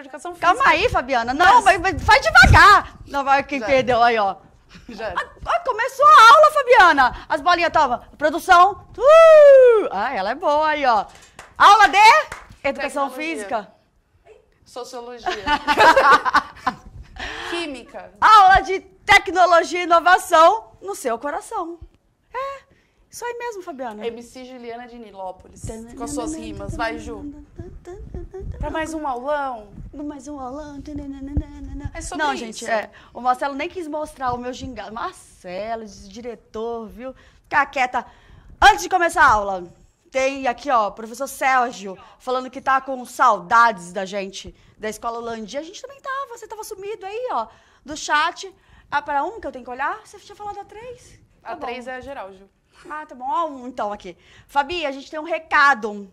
de educação física. Calma aí, Fabiana. Não, mas faz devagar. Não, vai quem perdeu aí, ó. Já. Começou a aula, Fabiana. As bolinhas estavam. Produção. Ela é boa aí, ó. Aula de educação física. Sociologia. Química. Aula de tecnologia e inovação no seu coração. Isso aí mesmo, Fabiana. MC Juliana de Nilópolis. Com as suas rimas. Vai, Ju. Pra mais um aulão. Mais um aulão. É sobre Não, isso. gente, o Marcelo nem quis mostrar o meu gingado. Marcelo, diretor, viu? Fica quieta. Antes de começar a aula, tem aqui, ó, o professor Sérgio falando que tá com saudades da gente, da Escola Landia. A gente também tava, você tava sumido aí, ó, do chat. Para um que eu tenho que olhar? Você tinha falado a 3? A 3 é a geral, Ju. Tá bom. Ó, então aqui. Fabi, a gente tem um recado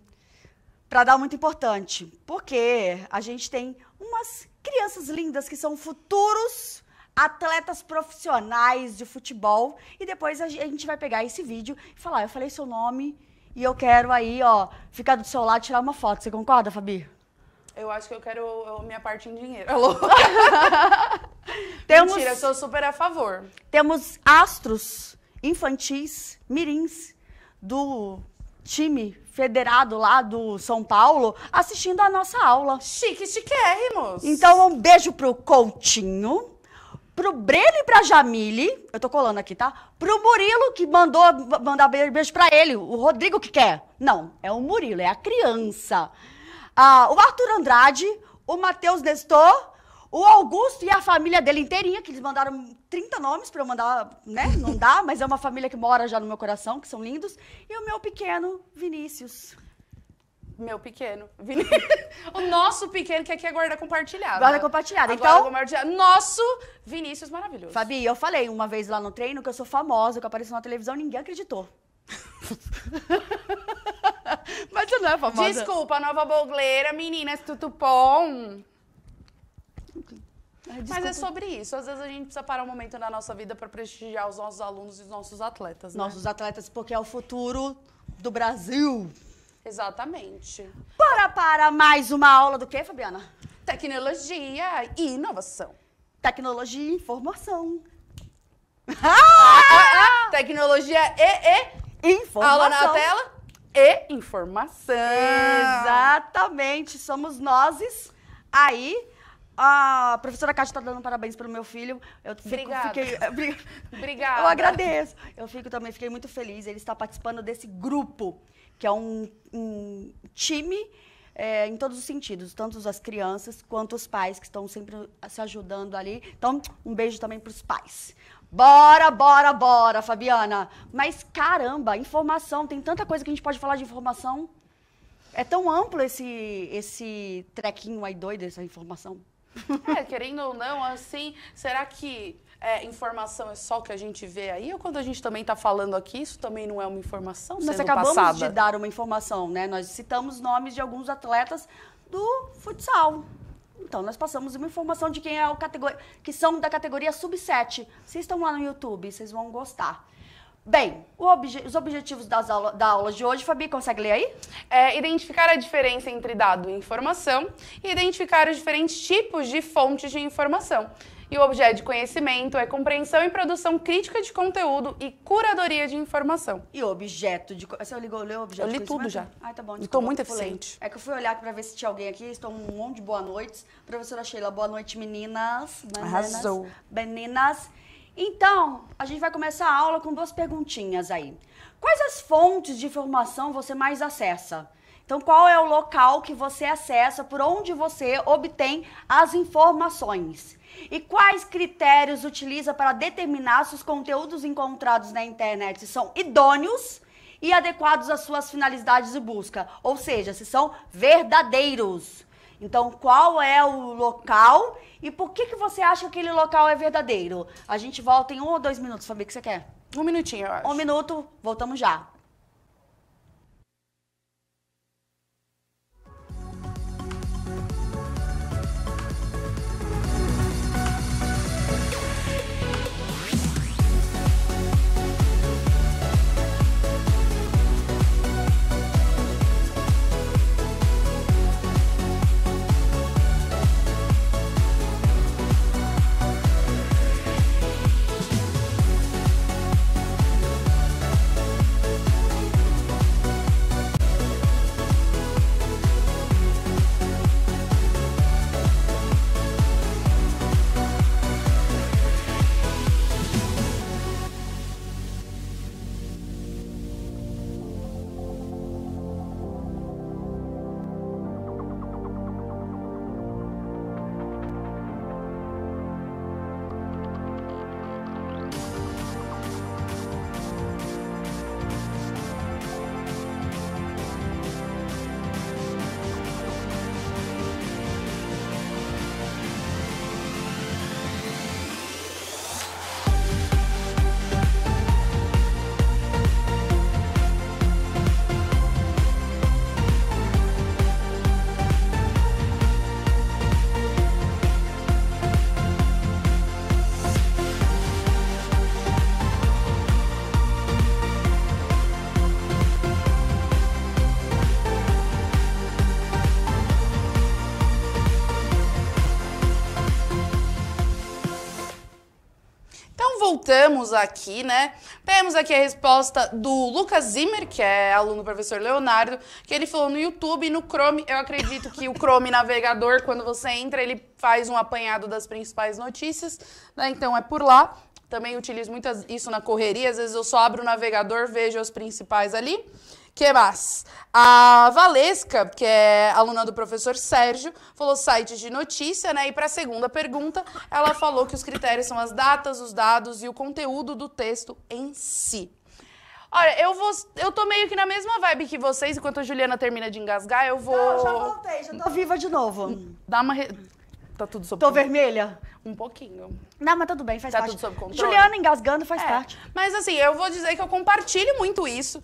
para dar muito importante, porque a gente tem umas crianças lindas que são futuros atletas profissionais de futebol e depois a gente vai pegar esse vídeo e falar, eu falei seu nome e eu quero aí, ó, ficar do seu lado e tirar uma foto. Você concorda, Fabi? Eu acho que eu quero minha parte em dinheiro. Alô? Mentira, eu sou super a favor. Temos astros infantis, mirins, do time federado lá do São Paulo, assistindo a nossa aula. Chique, chiquérrimos. Então, um beijo pro Coutinho, pro Breno e pra Jamile, eu tô colando aqui, tá? Pro Murilo, que mandar beijo pra ele, o Rodrigo que quer. Não, é o Murilo, é a criança. O Arthur Andrade, o Matheus Nestor, o Augusto e a família dele inteirinha, que eles mandaram 30 nomes pra eu mandar, né? Não dá, mas é uma família que mora já no meu coração, que são lindos. E o meu pequeno Vinícius. Meu pequeno. O nosso pequeno, que aqui é guarda compartilhada. Guarda compartilhada. Então, nosso Vinícius maravilhoso. Fabi, eu falei uma vez lá no treino que eu sou famosa, que eu apareço na televisão, ninguém acreditou. Mas você não é famosa. Desculpa, nova bogleira, meninas, tutupom. Mas é sobre isso. Às vezes a gente precisa parar um momento na nossa vida para prestigiar os nossos alunos e os nossos atletas, né? Nossos atletas, porque é o futuro do Brasil. Exatamente. Para mais uma aula do quê, Fabiana? Tecnologia e inovação. Tecnologia e informação. Tecnologia e informação. Aula na tela e informação. Exatamente. Somos nós aí. A professora Cátia tá dando parabéns pro meu filho. Obrigada. Obrigada. Eu agradeço. Fiquei muito feliz. Ele está participando desse grupo, que é um time em todos os sentidos, tanto as crianças quanto os pais, que estão sempre se ajudando ali. Então, um beijo também pros pais. Bora, Fabiana. Mas, caramba, informação. Tem tanta coisa que a gente pode falar de informação. É tão amplo esse trequinho aí doido, essa informação. Querendo ou não, assim, será que informação é só o que a gente vê aí? Ou quando a gente também está falando aqui, isso também não é uma informação sendo Nós acabamos passada? de dar uma informação, né? Nós citamos nomes de alguns atletas do futsal. Então, nós passamos uma informação de quem é que são da categoria sub-7. Vocês estão lá no YouTube, vocês vão gostar. Bem, os objetivos da aula de hoje, Fabi, consegue ler aí? Identificar a diferença entre dado e informação e identificar os diferentes tipos de fontes de informação. E o objeto de conhecimento é compreensão e produção crítica de conteúdo e curadoria de informação. E o objeto de... Você leu o objeto de conhecimento? Eu li tudo já. Tá bom. Estou muito eficiente. É que eu fui olhar para ver se tinha alguém aqui. Estou um monte de boa noites. Professora Sheila, boa noite, meninas. Arrasou. Meninas. Então, a gente vai começar a aula com 2 perguntinhas aí. Quais as fontes de informação você mais acessa? Então, qual é o local que você acessa, por onde você obtém as informações? E quais critérios utiliza para determinar se os conteúdos encontrados na internet são idôneos e adequados às suas finalidades de busca? Ou seja, se são verdadeiros. Então, qual é o local e por que você acha que aquele local é verdadeiro? A gente volta em 1 ou 2 minutos, Fabi, o que você quer? 1 minutinho, eu acho. 1 minuto, voltamos já. voltamos aqui, né? Temos aqui a resposta do Lucas Zimmer, que é aluno do professor Leonardo, que ele falou no YouTube e no Chrome. Eu acredito que o Chrome navegador, quando você entra, ele faz um apanhado das principais notícias, né? Então é por lá. Também utilizo muito isso na correria. Às vezes eu só abro o navegador, vejo as principais ali. Que mais? A Valesca, que é aluna do professor Sérgio, falou sites de notícia, né? E para a segunda pergunta, ela falou que os critérios são as datas, os dados e o conteúdo do texto em si. Olha, eu tô meio que na mesma vibe que vocês, enquanto a Juliana termina de engasgar, eu vou... Não, já voltei, já tô viva de novo. Dar uma... Tá tudo sob Tô controle? vermelha? Um pouquinho. Não, mas tudo bem, faz Tá parte. tudo sob controle? Juliana engasgando faz parte. Mas assim, eu vou dizer que eu compartilho muito isso.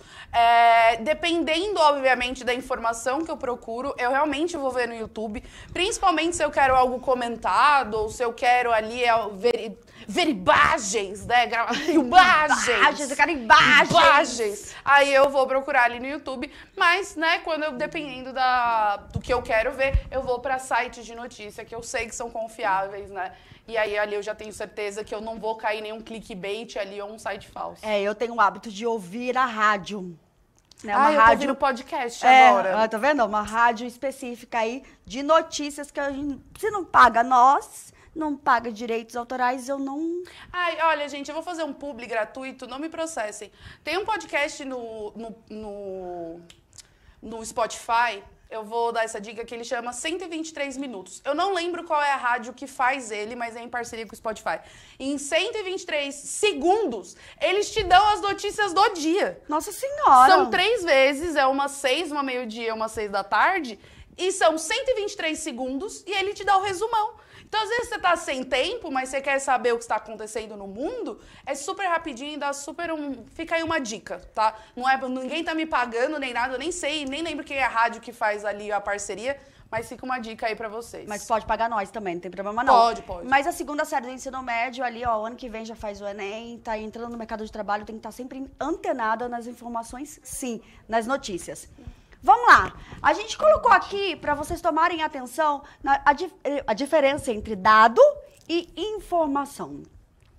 Dependendo, obviamente, da informação que eu procuro, eu realmente vou ver no YouTube. Principalmente se eu quero algo comentado, ou se eu quero ali ver imagens, né? Imagens, eu quero imagens. Aí eu vou procurar ali no YouTube. Mas, né, dependendo do que eu quero ver, eu vou para sites de notícia que eu sei que são confiáveis, né? E aí ali eu já tenho certeza que eu não vou cair em nenhum clickbait ali ou um site falso. Eu tenho o hábito de ouvir a rádio. Né? Uma rádio... eu tô ouvindo podcast agora. Tá vendo? Uma rádio específica aí de notícias que a gente, se não paga nós, não paga direitos autorais, eu não... Ai, olha, gente, eu vou fazer um publi gratuito, não me processem. Tem um podcast no Spotify... Eu vou dar essa dica que ele chama 123 minutos. Eu não lembro qual é a rádio que faz ele, mas é em parceria com o Spotify. E em 123 segundos, eles te dão as notícias do dia. Nossa Senhora! São 3 vezes, é uma 6, uma meio-dia, uma 6 da tarde. E são 123 segundos e ele te dá o resumão. Então, às vezes, você tá sem tempo, mas você quer saber o que está acontecendo no mundo, é super rapidinho e dá super Fica aí uma dica, tá? Ninguém tá me pagando nem nada, eu nem sei, nem lembro quem é a rádio que faz ali a parceria, mas fica uma dica aí pra vocês. Mas pode pagar nós também, não tem problema não. Pode. Mas a segunda série do ensino médio ali, ó, ano que vem já faz o Enem, tá entrando no mercado de trabalho, tem que estar sempre antenada nas informações, sim, nas notícias. Vamos lá, a gente colocou aqui para vocês tomarem atenção a diferença entre dado e informação.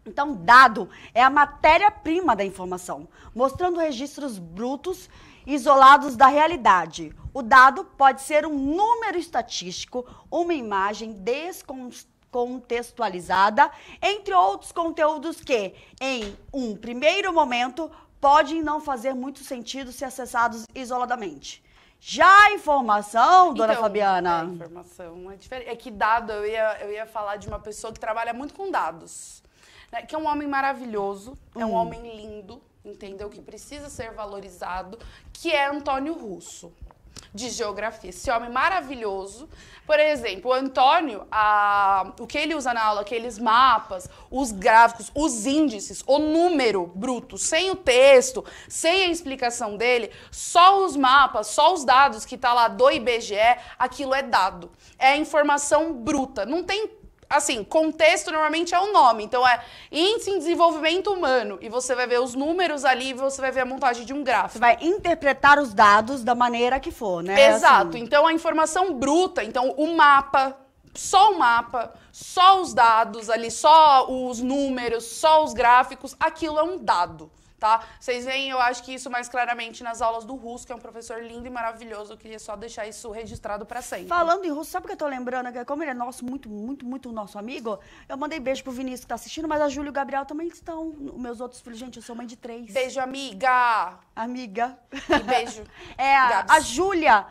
Então, dado é a matéria-prima da informação, mostrando registros brutos isolados da realidade. O dado pode ser um número estatístico, uma imagem descontextualizada, entre outros conteúdos que, em um primeiro momento, podem não fazer muito sentido se acessados isoladamente. Já a informação, dona Fabiana? A informação é diferente. É que dado, eu ia falar de uma pessoa que trabalha muito com dados. Né? Que é um homem maravilhoso, é um homem lindo, entendeu? Que precisa ser valorizado, que é Antônio Russo, de geografia. Esse homem maravilhoso. Por exemplo, o Antônio, o que ele usa na aula, aqueles mapas, os gráficos, os índices, o número bruto, sem o texto, sem a explicação dele, só os mapas, só os dados que tá lá do IBGE, aquilo é dado. É informação bruta. Não tem... Assim, contexto normalmente é o nome, então é índice em desenvolvimento humano, e você vai ver os números ali, e você vai ver a montagem de um gráfico. Você vai interpretar os dados da maneira que for, né? Exato, assim. Então a informação bruta, então o mapa, só os dados ali, só os números, só os gráficos, aquilo é um dado. Tá? Vocês veem, eu acho que isso mais claramente nas aulas do Russo, que é um professor lindo e maravilhoso. Eu queria só deixar isso registrado pra sempre. Falando em Russo, sabe o que eu tô lembrando? Como ele é muito nosso amigo, eu mandei beijo pro Vinícius que tá assistindo, mas a Júlia e o Gabriel também estão. Meus outros filhos, gente, eu sou mãe de 3. Beijo, amiga! Amiga. E beijo. A Júlia,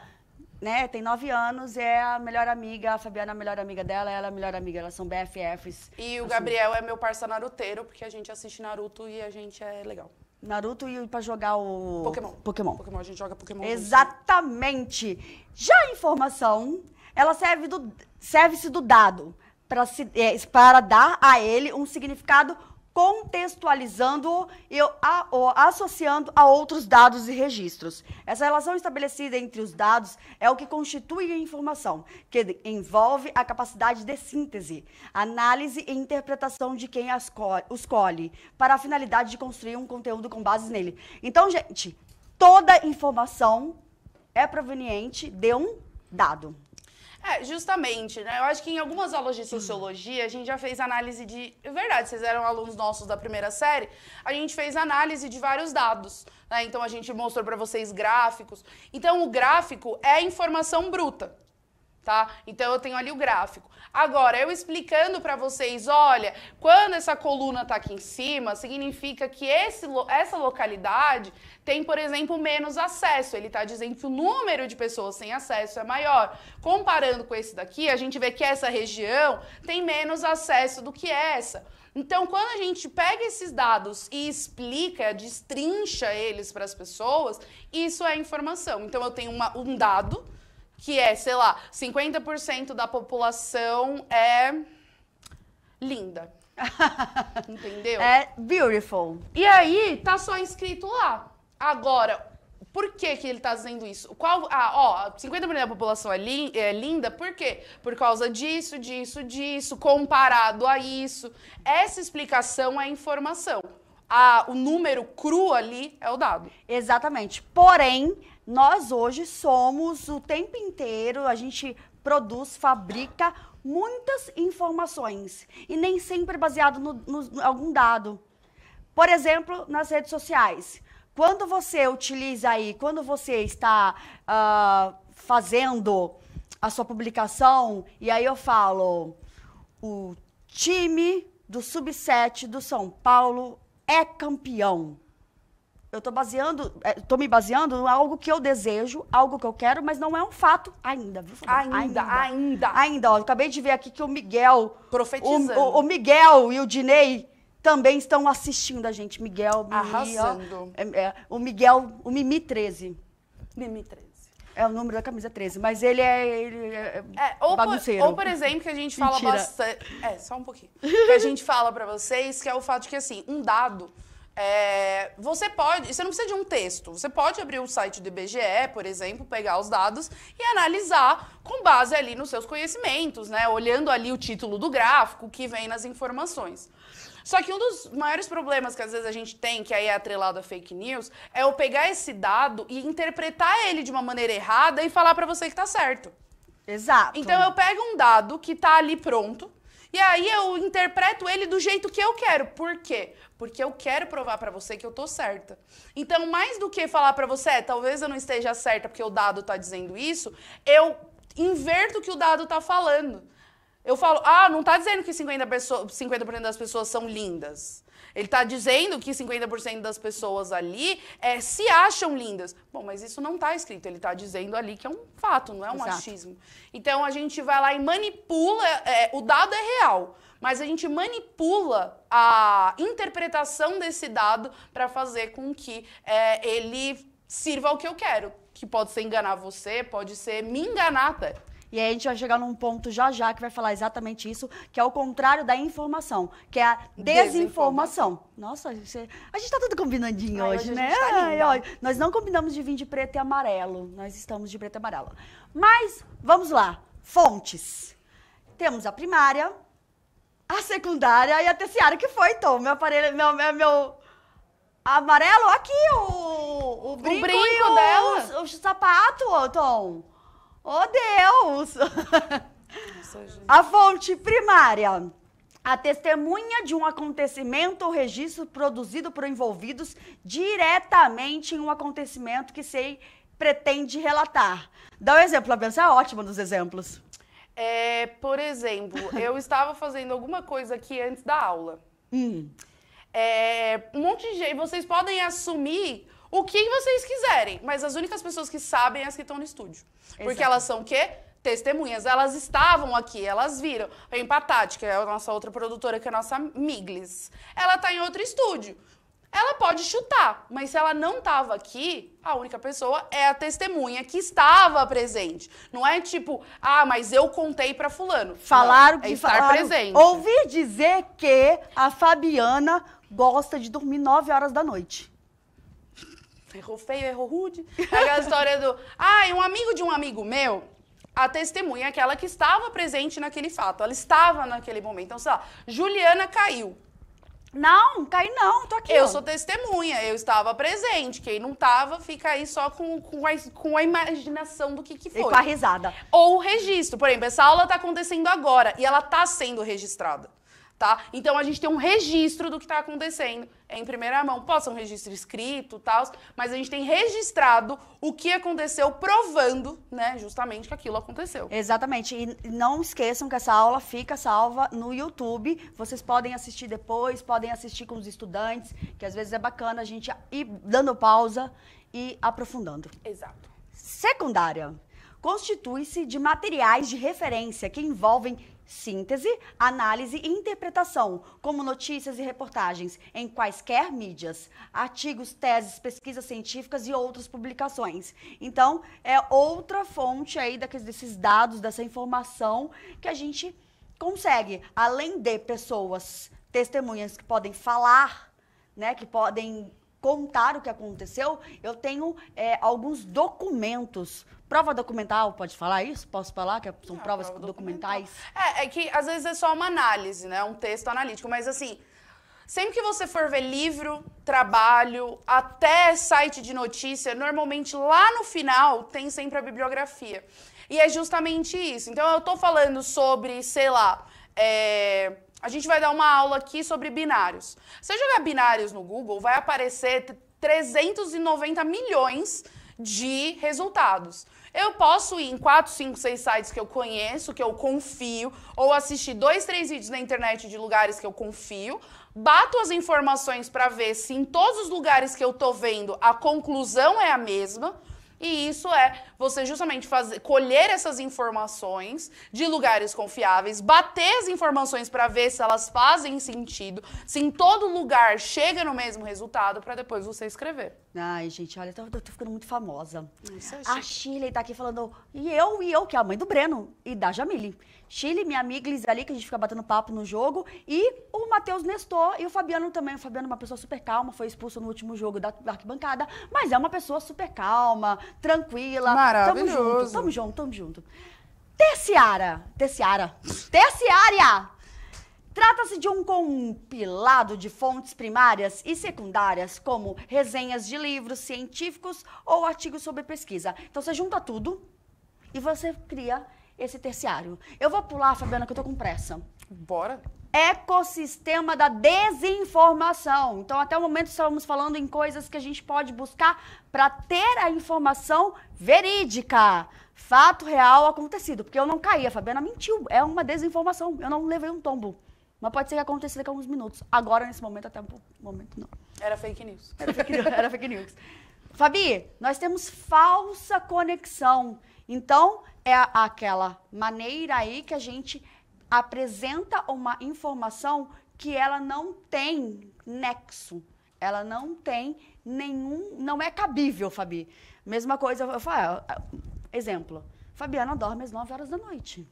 né, tem 9 anos, é a melhor amiga, a Fabiana é a melhor amiga dela, ela é a melhor amiga, elas são BFFs. E o Gabriel é meu parça naruteiro, porque a gente assiste Naruto e a gente é legal. Naruto e pra jogar o... Pokémon, a gente joga Pokémon. Exatamente. Já a informação, ela serve-se do dado para dar a ele um significado contextualizando-o e associando a outros dados e registros. Essa relação estabelecida entre os dados é o que constitui a informação, que envolve a capacidade de síntese, análise e interpretação de quem os escolhe, para a finalidade de construir um conteúdo com base nele. Então, gente, toda informação é proveniente de um dado. Justamente, né? Eu acho que em algumas aulas de sociologia a gente já fez análise de... É verdade, vocês eram alunos nossos da primeira série, a gente fez análise de vários dados, né? Então a gente mostrou para vocês gráficos. Então o gráfico é informação bruta, tá? Então eu tenho ali o gráfico. Agora, eu explicando para vocês, olha, quando essa coluna está aqui em cima, significa que essa localidade tem, por exemplo, menos acesso. Ele está dizendo que o número de pessoas sem acesso é maior. Comparando com esse daqui, a gente vê que essa região tem menos acesso do que essa. Então, quando a gente pega esses dados e explica, destrincha eles para as pessoas, isso é informação. Então, eu tenho um dado que é, sei lá, 50% da população é linda. Entendeu? É beautiful. E aí, tá só escrito lá. Agora, por que ele tá dizendo isso? 50% da população é linda, por quê? Por causa disso, comparado a isso. Essa explicação é informação. O número cru ali é o dado. Exatamente. Porém, nós hoje somos o tempo inteiro, a gente produz, fabrica muitas informações e nem sempre baseado em algum dado. Por exemplo, nas redes sociais. Quando você utiliza aí, quando você está fazendo a sua publicação, e aí eu falo, o time do Sub-7 do São Paulo é campeão. Eu tô me baseando em algo que eu desejo, algo que eu quero, mas não é um fato ainda, viu? Ainda, ó, eu acabei de ver aqui que o Miguel... Profetizando. O Miguel e o Dinei também estão assistindo a gente. Miguel, Mimi, arrasando. O Miguel, o Mimi 13. Mimi 13. É o número da camisa 13, mas ele é bagunceiro. Ou, por exemplo, que a gente fala bastante... Só um pouquinho. Que a gente fala pra vocês, que é o fato de que, assim, um dado... você não precisa de um texto, você pode abrir o site do IBGE, por exemplo, pegar os dados e analisar com base ali nos seus conhecimentos, né? Olhando ali o título do gráfico que vem nas informações. Só que um dos maiores problemas que às vezes a gente tem, que aí é atrelado a fake news, é eu pegar esse dado e interpretar ele de uma maneira errada e falar pra você que tá certo. Exato. Então eu pego um dado que tá ali pronto, e aí eu interpreto ele do jeito que eu quero. Por quê? Porque eu quero provar pra você que eu tô certa. Então, mais do que falar pra você, talvez eu não esteja certa porque o dado tá dizendo isso, eu inverto o que o dado tá falando. Eu falo, não tá dizendo que 50% das pessoas são lindas. Ele tá dizendo que 50% das pessoas ali se acham lindas. Bom, mas isso não tá escrito. Ele tá dizendo ali que é um fato, não é um achismo. Então, a gente vai lá e manipula... o dado é real, mas a gente manipula a interpretação desse dado para fazer com que ele sirva ao que eu quero. Que pode ser enganar você, pode ser me enganar até. E aí a gente vai chegar num ponto já que vai falar exatamente isso, que é o contrário da informação, que é a desinformação. Nossa, a gente tá tudo combinandinho hoje, né? Nós não combinamos de vir de preto e amarelo, nós estamos de preto e amarelo. Mas, vamos lá, fontes. Temos a primária, a secundária e a terciária, que foi, Tom? Meu aparelho, meu amarelo, aqui, o brinco dela. O sapato, Tom. Oh, Deus! A fonte primária. A testemunha de um acontecimento ou registro produzido por envolvidos diretamente em um acontecimento que se pretende relatar. Dá um exemplo, a Bênção é ótima dos exemplos. Por exemplo, eu estava fazendo alguma coisa aqui antes da aula. Um monte de gente, vocês podem assumir o que vocês quiserem, mas as únicas pessoas que sabem são as que estão no estúdio. Porque elas são o quê? Testemunhas. Elas estavam aqui, elas viram. A Empatati, que é a nossa outra produtora, que é a nossa Miglis, ela tá em outro estúdio. Ela pode chutar, mas se ela não estava aqui, a única pessoa é a testemunha que estava presente. Não é tipo, mas eu contei pra fulano. Falaram que estar presente. Ouvi dizer que a Fabiana gosta de dormir 9 horas da noite. Errou feio, errou rude. Aquela história do... um amigo de um amigo meu, a testemunha é aquela que estava presente naquele fato. Ela estava naquele momento. Então, sei lá, Juliana caiu. Não, caí não, tô aqui. Eu ó. sou testemunha, eu estava presente. Quem não estava, fica aí só com a imaginação do que foi. E com a risada. Ou o registro. Por exemplo, essa aula está acontecendo agora e ela está sendo registrada. Tá? Então, a gente tem um registro do que está acontecendo em primeira mão. Pode ser um registro escrito, tal, mas a gente tem registrado o que aconteceu, provando, né, justamente que aquilo aconteceu. Exatamente. E não esqueçam que essa aula fica salva no YouTube. Vocês podem assistir depois, podem assistir com os estudantes, que às vezes é bacana a gente ir dando pausa e aprofundando. Exato. Secundária. Constitui-se de materiais de referência que envolvem síntese, análise e interpretação, como notícias e reportagens em quaisquer mídias, artigos, teses, pesquisas científicas e outras publicações. Então, é outra fonte aí desses dados, dessa informação que a gente consegue, além de pessoas, testemunhas que podem falar, né, que podem contar o que aconteceu, eu tenho alguns documentos. Prova documental, pode falar isso? Posso falar que são provas documentais? É que às vezes é só uma análise, né? Um texto analítico, mas assim, sempre que você for ver livro, trabalho, até site de notícia, normalmente lá no final tem sempre a bibliografia. E é justamente isso. Então eu tô falando sobre, sei lá, a gente vai dar uma aula aqui sobre binários. Se você jogar binários no Google, vai aparecer 390 milhões de resultados. Eu posso ir em 4, 5, 6 sites que eu conheço, que eu confio, ou assistir 2, 3 vídeos na internet de lugares que eu confio, bato as informações para ver se em todos os lugares que eu tô vendo a conclusão é a mesma. E isso é você justamente colher essas informações de lugares confiáveis, bater as informações para ver se elas fazem sentido, se em todo lugar chega no mesmo resultado, para depois você escrever. Ai, gente, olha, eu tô ficando muito famosa. Isso é A Shirley tá aqui falando, e eu, que é a mãe do Breno e da Jamile. Shirley, minha amiga Liz ali, que a gente fica batendo papo no jogo, e o Matheus Nestor e o Fabiano também. O Fabiano é uma pessoa super calma, foi expulso no último jogo da arquibancada, mas é uma pessoa super calma, tranquila. Maravilhoso. Tamo junto. Terciária. Trata-se de um compilado de fontes primárias e secundárias, como resenhas de livros científicos ou artigos sobre pesquisa. Então, você junta tudo e você cria esse terciário. Eu vou pular, Fabiana, que eu tô com pressa. Bora. Ecossistema da desinformação. Então, até o momento, estávamos falando em coisas que a gente pode buscar para ter a informação verídica. Fato real acontecido. Porque eu não caí, a Fabiana mentiu. É uma desinformação. Eu não levei um tombo. Mas pode ser que aconteça daqui a alguns minutos. Agora, nesse momento, até um momento, não. Era fake news. Era fake news. Fabi, nós temos falsa conexão. Então, é aquela maneira aí que a gente apresenta uma informação que ela não tem nexo. Ela não tem nenhum... Não é cabível, Fabi. Mesma coisa, eu falo, exemplo. Fabiana dorme às 9 horas da noite.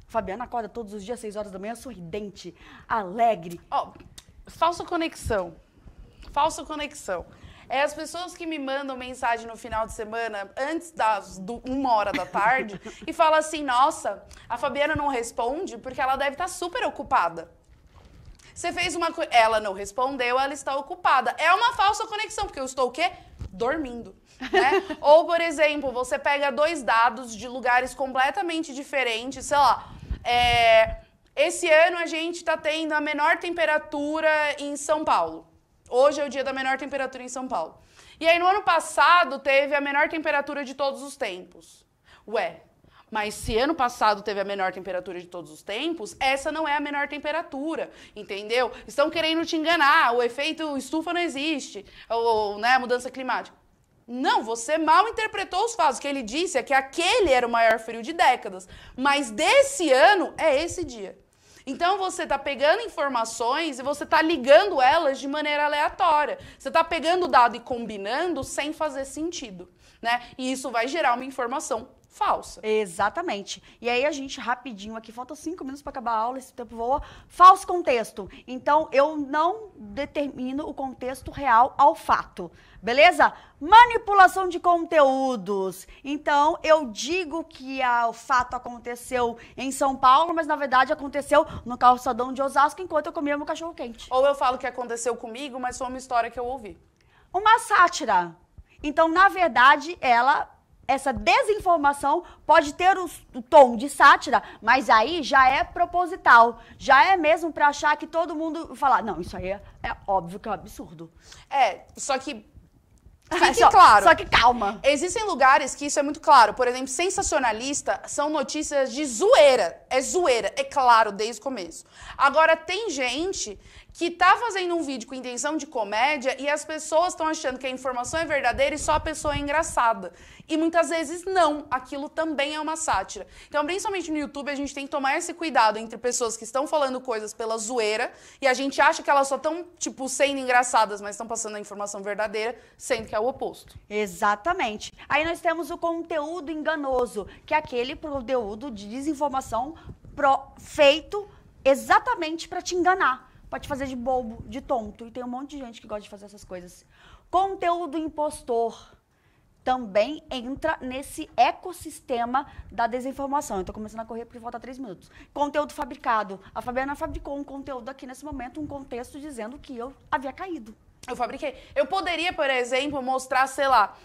Fabiana acorda todos os dias, 6 horas da manhã, sorridente, alegre. Falsa conexão. Falsa conexão. É as pessoas que me mandam mensagem no final de semana, antes das 1h da tarde, e falam assim, nossa, a Fabiana não responde porque ela deve estar super ocupada. Você fez uma coisa, ela não respondeu, ela está ocupada. É uma falsa conexão, porque eu estou o quê? Dormindo. Né? Ou, por exemplo, você pega 2 dados de lugares completamente diferentes, sei lá, esse ano a gente está tendo a menor temperatura em São Paulo. Hoje é o dia da menor temperatura em São Paulo. E aí, no ano passado, teve a menor temperatura de todos os tempos. Ué, mas se ano passado teve a menor temperatura de todos os tempos, essa não é a menor temperatura, entendeu? Estão querendo te enganar, o efeito estufa não existe, ou, né, mudança climática. Não, você mal interpretou os fatos. O que ele disse é que aquele era o maior frio de décadas, mas desse ano é esse dia. Então, você está pegando informações e você está ligando elas de maneira aleatória. Você está pegando o dado e combinando sem fazer sentido, né? E isso vai gerar uma informação falsa. Exatamente. E aí a gente, rapidinho aqui, falta 5 minutos para acabar a aula, esse tempo voa. Falso contexto. Então, eu não determino o contexto real ao fato. Beleza? Manipulação de conteúdos. Então, eu digo que o fato aconteceu em São Paulo, mas na verdade aconteceu no calçadão de Osasco enquanto eu comia meu cachorro quente. Ou eu falo que aconteceu comigo, mas foi uma história que eu ouvi. Uma sátira. Então, na verdade, essa desinformação pode ter o tom de sátira, mas aí já é proposital. Já é mesmo para achar que todo mundo falar, não, isso aí é óbvio que é um absurdo. Só que fique claro. Só que calma. Existem lugares que isso é muito claro. Por exemplo, sensacionalista são notícias de zoeira. É zoeira, é claro, desde o começo. Agora, tem gente que tá fazendo um vídeo com intenção de comédia e as pessoas estão achando que a informação é verdadeira e só a pessoa é engraçada. E muitas vezes não, aquilo também é uma sátira. Então, principalmente no YouTube, a gente tem que tomar esse cuidado entre pessoas que estão falando coisas pela zoeira e a gente acha que elas só estão, sendo engraçadas, mas estão passando a informação verdadeira, sendo que é o oposto. Exatamente. Aí nós temos o conteúdo enganoso, que é aquele conteúdo de desinformação feito exatamente para te enganar. Pode fazer de bobo, de tonto. E tem um monte de gente que gosta de fazer essas coisas. Conteúdo impostor também entra nesse ecossistema da desinformação. Eu tô começando a correr porque falta 3 minutos. Conteúdo fabricado. A Fabiana fabricou um conteúdo aqui nesse momento, um contexto dizendo que eu havia caído. Eu fabriquei. Eu poderia, por exemplo, mostrar, sei lá,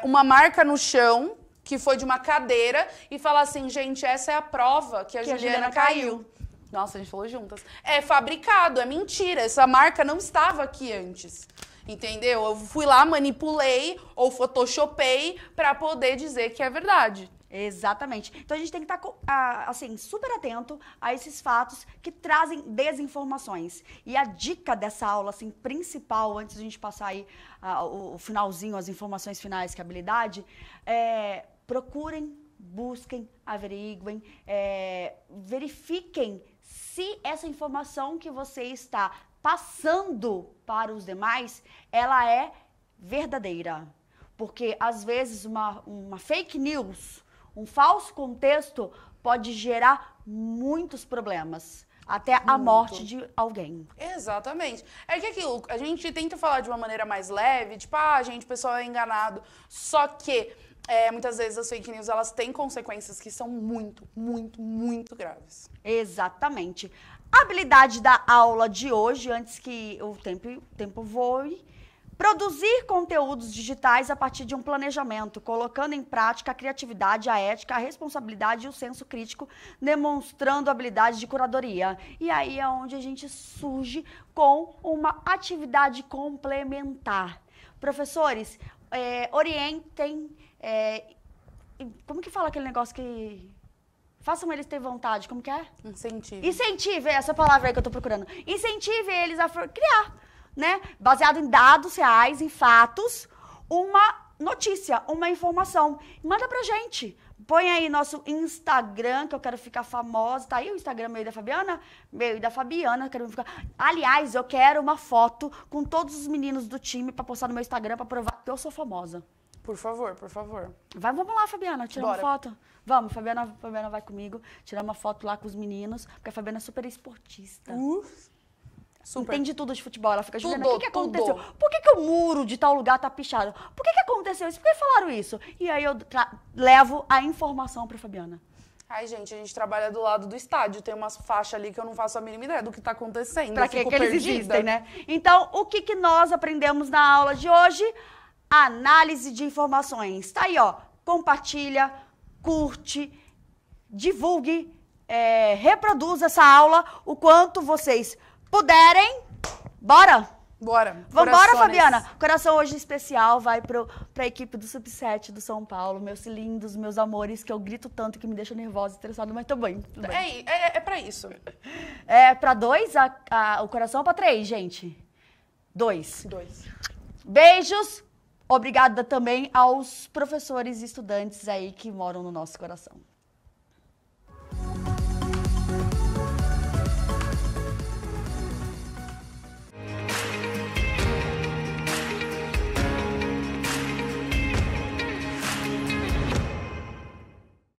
uma marca no chão, que foi de uma cadeira, e falar assim, gente, essa é a prova que a Juliana caiu. Nossa, a gente falou juntas. É fabricado, é mentira. Essa marca não estava aqui antes. Entendeu? Eu fui lá, manipulei ou photoshopei para poder dizer que é verdade. Exatamente. Então a gente tem que estar, assim, super atento a esses fatos que trazem desinformações. E a dica dessa aula, assim, principal, antes de a gente passar aí o finalzinho, as informações finais, que é habilidade, procurem, busquem, averiguem, verifiquem se essa informação que você está passando para os demais, ela é verdadeira. Porque, às vezes, uma fake news, um falso contexto, pode gerar muitos problemas. Até a morte de alguém. Exatamente. É que aquilo, a gente tenta falar de uma maneira mais leve, gente, o pessoal é enganado. Só que, muitas vezes, as fake news, elas têm consequências que são muito, muito, muito graves. Exatamente. A habilidade da aula de hoje, antes que o tempo voe, produzir conteúdos digitais a partir de um planejamento, colocando em prática a criatividade, a ética, a responsabilidade e o senso crítico, demonstrando habilidade de curadoria. E aí é onde a gente surge com uma atividade complementar. Professores, orientem, como que fala aquele negócio que... Façam eles ter vontade, como que é? Incentive. Incentive, essa palavra aí que eu tô procurando. Incentive eles a criar, né? Baseado em dados reais, em fatos, uma notícia, uma informação. Manda pra gente. Põe aí nosso Instagram, que eu quero ficar famosa. Tá aí o Instagram meu e da Fabiana? Meu e da Fabiana, quero ficar... Aliás, eu quero uma foto com todos os meninos do time pra postar no meu Instagram pra provar que eu sou famosa. Por favor, por favor. Vamos lá, Fabiana, tirar uma foto. Vamos, Fabiana vai comigo, tirar uma foto lá com os meninos, porque a Fabiana é super esportista. Super. Entende tudo de futebol. Ela fica, Juliana, Tudo, o que aconteceu? tudo. Por que o muro de tal lugar tá pichado? Por que aconteceu isso? Por que falaram isso? E aí eu levo a informação pra Fabiana. Ai, gente, a gente trabalha do lado do estádio. Tem umas faixas ali que eu não faço a mínima ideia do que tá acontecendo. Pra que eles existem, né? Então, o que nós aprendemos na aula de hoje? Análise de informações. Tá aí, ó. Compartilha, curte, divulgue, reproduza essa aula o quanto vocês puderem. Bora? Bora. Vambora, Fabiana. Coração hoje especial vai pra equipe do Sub-7 do São Paulo. Meus lindos, meus amores, que eu grito tanto que me deixa nervosa, estressada, mas tô bem. Tudo bem. É pra isso. É pra 2, o coração é pra 3, gente. 2. Beijos. Obrigada também aos professores e estudantes aí que moram no nosso coração.